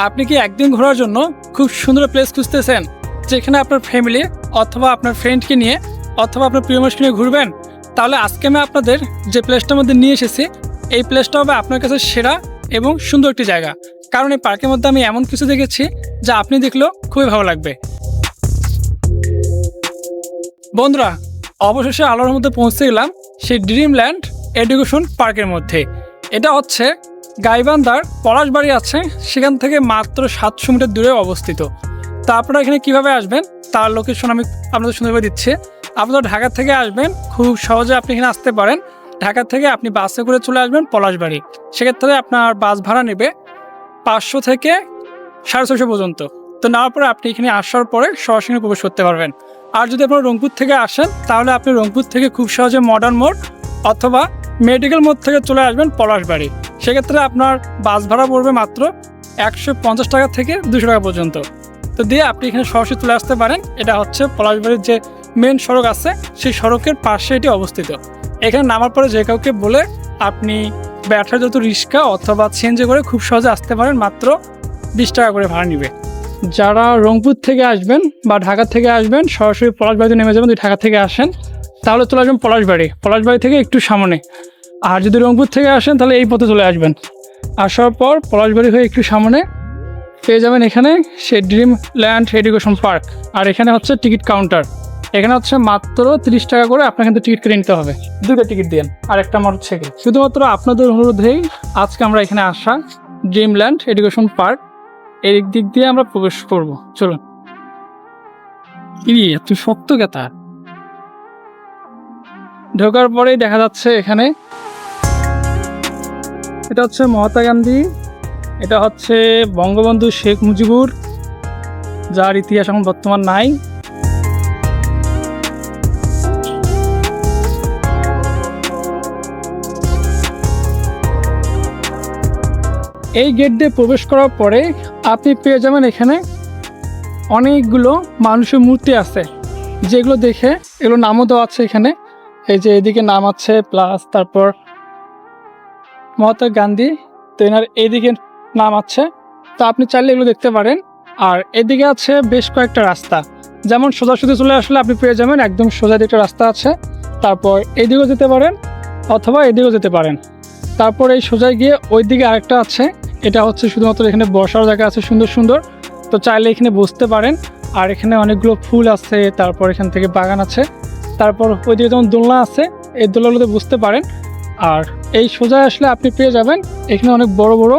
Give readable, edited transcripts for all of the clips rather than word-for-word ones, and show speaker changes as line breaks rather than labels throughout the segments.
আপনি কি একদিন ঘোরার জন্য খুব সুন্দর প্লেস খুঁজতেছেন, যেখানে আপনার ফ্যামিলি অথবা আপনার ফ্রেন্ডকে নিয়ে অথবা আপনার প্রিয় মানুষকে নিয়ে ঘুরবেন? তাহলে আজকে আমি আপনাদের যে প্লেসটার মধ্যে নিয়ে এসেছি, এই প্লেসটা হবে আপনার কাছে সেরা এবং সুন্দর একটি জায়গা। কারণ এই পার্কের মধ্যে আমি এমন কিছু দেখেছি যা আপনি দেখলেও খুবই ভালো লাগবে। বন্ধুরা, অবশেষে আলোর মধ্যে পৌঁছে গেলাম সেই ড্রিমল্যান্ড এডুকেশন পার্কের মধ্যে। এটা হচ্ছে গাইবান্ধার পলাশবাড়ি আছে, সেখান থেকে মাত্র 700 মিটার দূরে অবস্থিত। তা আপনারা এখানে কিভাবে আসবেন তার লোকেশন আমি আপনাদের সুন্দরভাবে দিচ্ছি। আপনারা ঢাকা থেকে আসবেন, খুব সহজে আপনি এখানে আসতে পারেন। ঢাকা থেকে আপনি বাসে করে চলে আসবেন পলাশবাড়ি। সেক্ষেত্রে আপনার বাস ভাড়া নেবে 500 থেকে 650 পর্যন্ত। তো নেওয়ার পরে আপনি এখানে আসার পরে সরাসরি প্রবেশ করতে পারবেন। আর যদি আপনারা রংপুর থেকে আসেন তাহলে আপনি রংপুর থেকে খুব সহজে মডার্ন মোড় অথবা মেডিকেল মোড় থেকে চলে আসবেন পলাশবাড়ি। সেক্ষেত্রে আপনার বাস ভাড়া পড়বে মাত্র 150 টাকা থেকে 200 টাকা পর্যন্ত। তো দিয়ে আপনি এখানে সরাসরি চলে আসতে পারেন। এটা হচ্ছে পলাশবাড়ির যে মেন সড়ক আছে সেই সড়কের পাশে এটি অবস্থিত। এখানে নামার পরে যে কাউকে বলে আপনি ব্যাটারি যত রিক্সা অথবা সিএনজি করে খুব সহজে আসতে পারেন, মাত্র 20 টাকা করে ভাড়া নেবে। যারা রংপুর থেকে আসবেন বা ঢাকা থেকে আসবেন সরাসরি পলাশবাড়িতে নেমে যাবেন। যদি ঢাকা থেকে আসেন তাহলে চলে আসবেন পলাশবাড়ি থেকে একটু সামনে। আর যদি রংপুর থেকে আসেন তাহলে এই পথে চলে আসবেন। আসার পর পলাশবাড়ি হয়ে একটু সামনে পেয়ে যাবেন এখানে সে ড্রিমল্যান্ড এডুকেশন পার্ক। আর এখানে হচ্ছে টিকিট কাউন্টার। এখানে হচ্ছে মাত্র 30 টাকা করে আপনার কিন্তু টিকিট কেটে নিতে হবে। 2টা টিকিট দেন আর একটা আমার হচ্ছে শুধুমাত্র আপনাদের অনুরোধেই আজকে আমরা এখানে আসা ড্রিমল্যান্ড এডুকেশন পার্ক এই দিক দিয়ে আমরা প্রবেশ করব। চলুন। এত শক্ত কেতা। ঢোকার পরেই দেখা যাচ্ছে এখানে এটা হচ্ছে মহাত্মা গান্ধী, এটা হচ্ছে বঙ্গবন্ধু শেখ মুজিবুর, যার ইতিহাস এখন বর্তমান নাই। এই গেট দিয়ে প্রবেশ করার পরে আপনি পেয়ে যাবেন এখানে অনেকগুলো মানুষের মূর্তি আছে, যেগুলো দেখে এগুলো নামও দেওয়া আছে এখানে। এই যে এদিকে নাম আছে প্লাস তারপর মহাত্মা গান্ধী, তো এনার এইদিকে নাম আছে। তো আপনি চাইলে এগুলো দেখতে পারেন। আর এদিকে আছে বেশ কয়েকটা রাস্তা, যেমন সোজাসুজি চলে আসলে আপনি পেয়ে যাবেন একদম সোজা দিকে রাস্তা আছে। তারপর এইদিকেও যেতে পারেন অথবা এদিকেও যেতে পারেন। তারপর এই সোজায় গিয়ে ওই দিকে আরেকটা আছে, এটা হচ্ছে শুধুমাত্র এখানে বসার জায়গা আছে সুন্দর সুন্দর। তো চাইলে এখানে বসতে পারেন। আর এখানে অনেকগুলো ফুল আছে, তারপর এখান থেকে বাগান আছে। তারপর ওইদিকে যেমন দোলনা আছে, এই দোলনাগুলোতে বসতে পারেন। আর এই সোজা আসলে আপনি পেয়ে যাবেন এখানে অনেক বড় বড়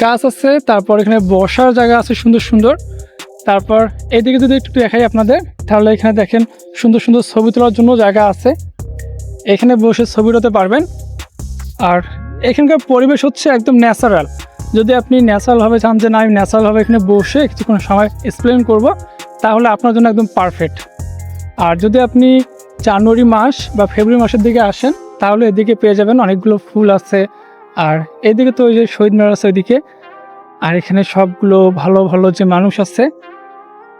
গাছ আছে, তারপর এখানে বসার জায়গা আছে সুন্দর সুন্দর। তারপর এইদিকে যদি একটু দেখাই আপনাদের, তাহলে এখানে দেখেন সুন্দর সুন্দর ছবি তোলার জন্য জায়গা আছে, এখানে বসে ছবি তুলতে পারবেন। আর এখানকার পরিবেশ হচ্ছে একদম ন্যাচারাল। যদি আপনি ন্যাচারালভাবে চান যে না আমি ন্যাচারালভাবে এখানে বসে কিছুক্ষণ সময় এক্সপ্লেন করব, তাহলে আপনার জন্য একদম পারফেক্ট। আর যদি আপনি জানুয়ারি মাস বা ফেব্রুয়ারি মাসের দিকে আসেন তাহলে এদিকে পেয়ে যাবেন অনেকগুলো ফুল আছে। আর এদিকে তো ওই যে শহীদ মিনার আছে ওইদিকে। আর এখানে সবগুলো ভালো ভালো যে মানুষ আছে,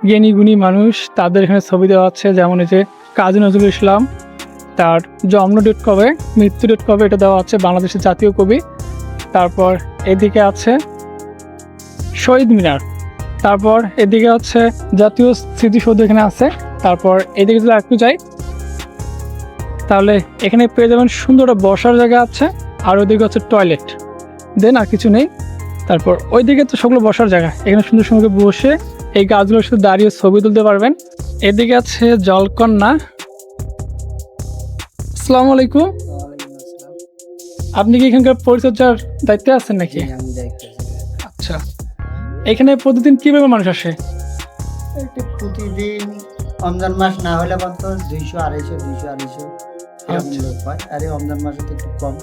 জ্ঞানী গুণী মানুষ, তাদের এখানে ছবি দেওয়া আছে। যেমন এই যে কাজী নজরুল ইসলাম, তার জন্ম ডেট কবে, মৃত্যু ডেট কবে, এটা দেওয়া আছে, বাংলাদেশের জাতীয় কবি। তারপর এদিকে আছে শহীদ মিনার। তারপর এদিকে হচ্ছে জাতীয় স্মৃতিসৌধ এখানে আছে। তারপর এদিকে যদি একটু যাই তাহলে এখানে পেয়ে যাবেন সুন্দর বসার জায়গা আছে। আর ওইদিকে হচ্ছে টয়লেট, দেন আর কিছু নেই। তারপর ওইদিকে তো সবগুলো বসার জায়গা, এখানে সুন্দর সুন্দর বসে এই গাছগুলোর সাথে দাঁড়িয়ে ছবি তুলতে পারবেন। এদিকে আছে জলকন্যা। আসসালামু আলাইকুম। আপনি কি এখানকার পরিচর্যার দায়িত্বে আছেন নাকি? আচ্ছা, এখানে প্রতিদিন কিভাবে মানুষ আসে?
প্রতিদিন রমজান মাস না হলে মাত্র 200-250 লোক পায়। আর এই রমজান মাসে তো একটু কম,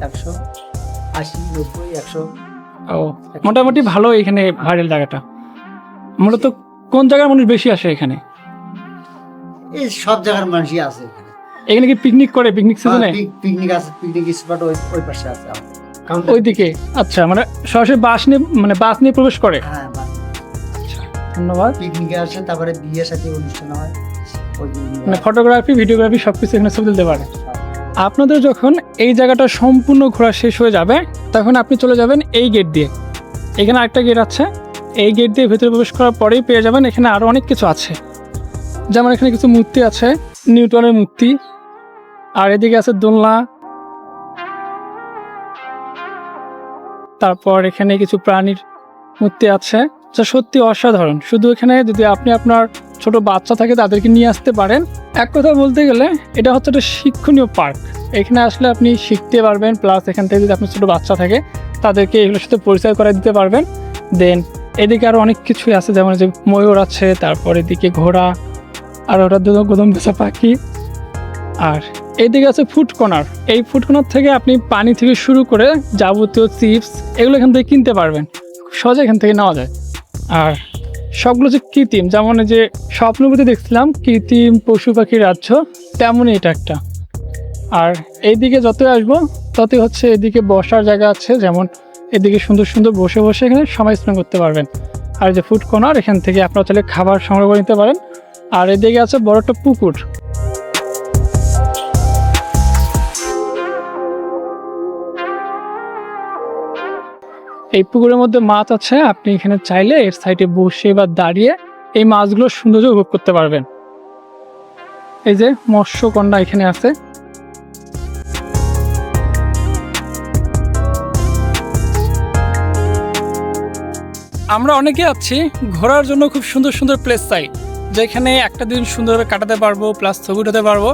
180-90-100।
ও, মোটামুটি ভালো এখানে ভাইরাল জায়গাটা। মূলত কোন জায়গার মানুষ বেশি আসে এখানে?
এই সব জায়গার মানুষই আছে এখানে।
এখানে কি পিকনিক করে? পিকনিক সিজনে
পিকনিক আছে, পিকনিক স্পট ওই পাশে আছে
ওইদিকে। আচ্ছা, মানে সরাসরি বাস নিয়ে প্রবেশ করে?
হ্যাঁ,
আচ্ছা, ধন্যবাদ।
পিকনিকে আসে, তারপরে বিয়ে সাথে অনুষ্ঠান হয়,
মানে ফটোগ্রাফি ভিডিওগ্রাফি সবকিছু এখানে ছবি তুলতে পারে। আপনাদের যখন এই জায়গাটা সম্পূর্ণ ঘোরা শেষ হয়ে যাবে তখন আপনি চলে যাবেন এই গেট দিয়ে। এখানে আরেকটা গেট আছে, এই গেট দিয়ে ভেতরে প্রবেশ করার পরেই পেয়ে যাবেন এখানে আরও অনেক কিছু আছে। যেমন এখানে কিছু মূর্তি আছে, নিউটনের মূর্তি, আর এদিকে আছে দোলনা, তারপর এখানে কিছু প্রাণীর মূর্তি আছে যা সত্যি অসাধারণ। শুধু এখানে যদি আপনি আপনার ছোট বাচ্চা থাকে তাদেরকে নিয়ে আসতে পারেন। এক কথা বলতে গেলে এটা হচ্ছে একটা শিক্ষণীয় পার্ক। এখানে আসলে আপনি শিখতে পারবেন, প্লাস এখান থেকে যদি আপনার ছোটো বাচ্চা থাকে তাদেরকে এগুলোর সাথে পরিচয় করে দিতে পারবেন। দেন এদিকে আরও অনেক কিছুই আছে, যেমন যে ময়ূর আছে, তারপর এদিকে ঘোড়া, আর ওটা গদম বেচা পাখি। আর এইদিকে আছে ফুড কর্নার। এই ফুড কর্নার থেকে আপনি পানি থেকে শুরু করে যাবতীয় চিপস এগুলো এখান থেকে কিনতে পারবেন, খুব সহজে এখান থেকে নেওয়া যায়। আর সবগুলো যে কৃত্রিম, যেমন যে স্বপ্নবতী দেখছিলাম কৃত্রিম পশু পাখির রাজ্য, তেমনই এটা একটা। আর এইদিকে যতই আসবো ততই হচ্ছে এদিকে বসার জায়গা আছে, যেমন এদিকে সুন্দর সুন্দর বসে বসে এখানে সময় স্পেন্ড করতে পারবেন। আর যে ফুড কর্নার, এখান থেকে আপনারা চাইলে খাবার সংগ্রহ করে নিতে পারেন। আর এদিকে আছে বড় একটা পুকুর। এই পুকুরের মধ্যে মাছ আছে, আপনি এখানে চাইলে এর সাইডে বসে বা দাঁড়িয়ে এই মাছগুলোর সৌন্দর্য উপভোগ করতে পারবেন। এই যে মৎস্যকন্যা এখানে আছে। আমরা অনেকে আছি ঘোরার জন্য খুব সুন্দর সুন্দর প্লেস চাই, যেখানে একটা দিন সুন্দরভাবে কাটাতে পারবো, প্লাস ছবি উঠাতে পারবো,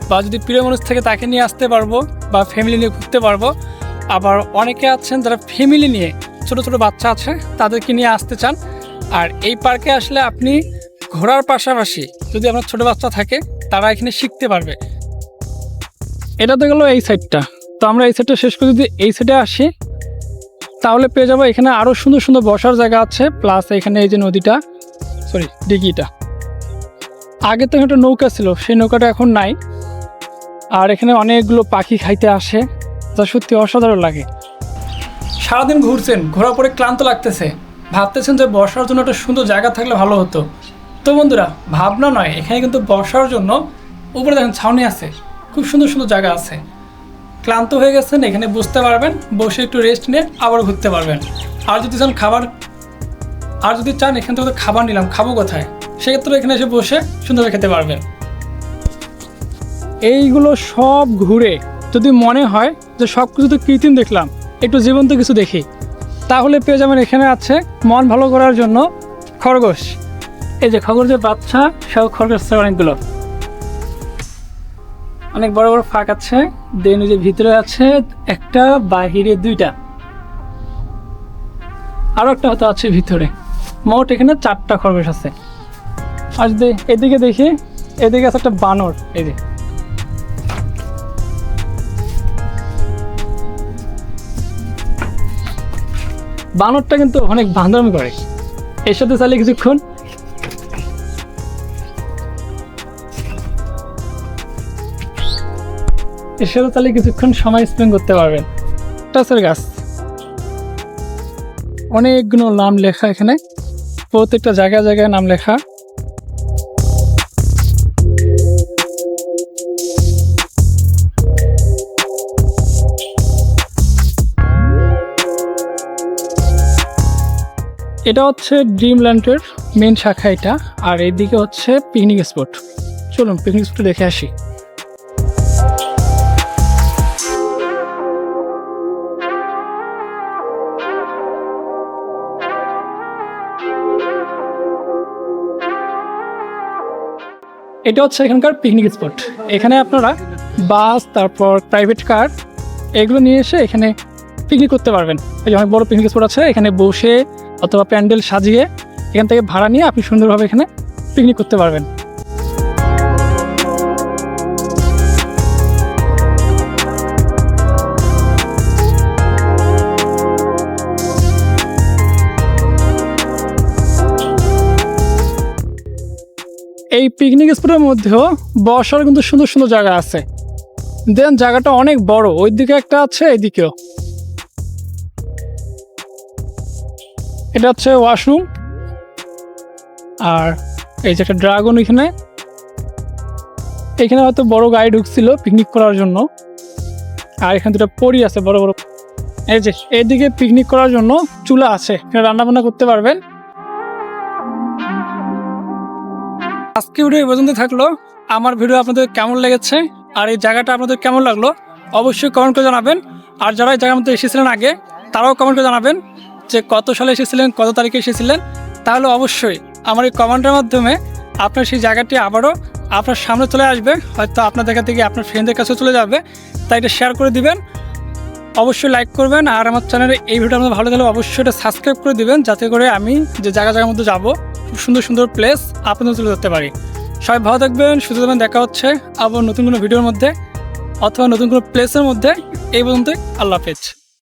বা যদি প্রিয় মানুষ থেকে তাকে নিয়ে আসতে পারবো, বা ফ্যামিলি নিয়ে ঘুরতে পারবো। আবার অনেকে আছেন যারা ফ্যামিলি নিয়ে, ছোট ছোট বাচ্চা আছে, তাদেরকে নিয়ে আসতে চান। আর এই পার্কে আসলে আপনি ঘোরার পাশাপাশি যদি আপনার ছোট বাচ্চা থাকে তারা এখানে শিখতে পারবে। এটা তো গেলো এই সাইডটা। তো আমরা এই সাইডটা শেষ করে যদি এই সাইডে আসি তাহলে পেয়ে যাবো এখানে আরও সুন্দর সুন্দর বসার জায়গা আছে, প্লাস এখানে এই যে নদীটা, সরি দিঘিটা, আগে তো একটা নৌকা ছিল, সেই নৌকাটা এখন নাই। আর এখানে অনেকগুলো পাখি খাইতে আসে, যা সত্যি অসাধারণ লাগে। সারাদিন ঘুরছেন, ঘোরার পরে ক্লান্ত লাগতেছে, ভাবতেছেন যে বসার জন্য একটা সুন্দর জায়গা থাকলে ভালো হতো। তো বন্ধুরা, ভাবনা নয়, এখানে কিন্তু বসার জন্য উপরে দেখেন ছাউনি আছে, খুব সুন্দর সুন্দর জায়গা আছে। ক্লান্ত হয়ে গেছেন, এখানে বসতে পারবেন, বসে একটু রেস্ট নিয়ে আবার ঘুরতে পারবেন। আর যদি চান এখান থেকে খাবার নিলাম, খাবো কোথায়, সেক্ষেত্রে এখানে এসে বসে সুন্দরভাবে খেতে পারবেন। এইগুলো সব ঘুরে যদি মনে হয় যে সব কিছু তো কৃত্রিম দেখলাম, একটু জীবন্ত কিছু দেখি, তাহলে পেয়ে যাবেন এখানে আছে মন ভালো করার জন্য খরগোশ। এই যে খরগোশের বাচ্চা সব খরগোশ অনেকগুলো, অনেক বড় বড় ফাঁক আছে। দেন যে ভিতরে আছে একটা, বাহিরে দুইটা, আরও একটা হয়তো আছে ভিতরে। মোট এখানে 4টা খরগোশ আছে। আর যদি এদিকে দেখি, এদিকে আছে একটা বানর। এই যে বানরটা কিন্তু অনেক বান্দরামি করে, এর সাথে চাইলে কিছুক্ষণ সময় স্পেন্ড করতে পারবেন। টাসের গাছ, অনেকগুলো নাম লেখা এখানে, প্রত্যেকটা জায়গায় জায়গায় নাম লেখা। এটা হচ্ছে ড্রিমল্যান্ডের মেন শাখা এটা। আর এইদিকে হচ্ছে পিকনিক স্পট। চলুন পিকনিক স্পটে দেখে আসি। এটা হচ্ছে এখানকার পিকনিক স্পট। এখানে আপনারা বাস, তারপর প্রাইভেট কার, এগুলো নিয়ে এসে এখানে পিকনিক করতে পারবেন। এই যে অনেক বড় পিকনিক স্পট আছে, এখানে বসে অথবা প্যান্ডেল সাজিয়ে এখান থেকে ভাড়া নিয়ে আপনি সুন্দরভাবে এখানে পিকনিক করতে পারবেন। এই পিকনিক স্পটের মধ্যেও বসার কিন্তু সুন্দর সুন্দর জায়গা আছে। দেন জায়গাটা অনেক বড়, ওই দিকে একটা আছে, এইদিকেও। এটা হচ্ছে ওয়াশরুম। আর এই যে একটা ড্রাগন, এখানে হয়তো বড় গাড়ি ঢুকছিল পিকনিক করার জন্য। আর এখানে দুটো পরী আছে বড় বড়। এই যে এইদিকে পিকনিক করার জন্য চুলা আছে, এখানে রান্নাবান্না করতে পারবেন। আজকে ভিডিও এই পর্যন্ত থাকলো। আমার ভিডিও আপনাদের কেমন লেগেছে আর এই জায়গাটা আপনাদের কেমন লাগলো অবশ্যই কমেন্ট করে জানাবেন। আর যারা এই জায়গার মধ্যে এসেছিলেন আগে তারাও কমেন্ট করে জানাবেন যে কত সালে এসেছিলেন, কত তারিখে এসেছিলেন। তাহলে অবশ্যই আমার এই কমেন্টের মাধ্যমে আপনার সেই জায়গাটি আবারও আপনার সামনে চলে আসবে, হয়তো আপনার দেখা থেকে আপনার ফ্রেন্ডদের কাছে চলে যাবে। তাই এটা শেয়ার করে দিবেন, অবশ্যই লাইক করবেন। আর আমার চ্যানেলে এই ভিডিওটা আপনাদের ভালো লাগলে অবশ্যই এটা সাবস্ক্রাইব করে দিবেন, যাতে করে আমি যে জায়গার মধ্যে যাব খুব সুন্দর সুন্দর প্লেস আপনাদের তুলে ধরতে পারি। সবাই ভালো থাকবেন, সুস্থ থাকবেন। দেখা হচ্ছে আবার নতুন কোনো ভিডিওর মধ্যে অথবা নতুন কোনো প্লেসের মধ্যে। এই পর্যন্তই, আল্লাহ হাফেজ।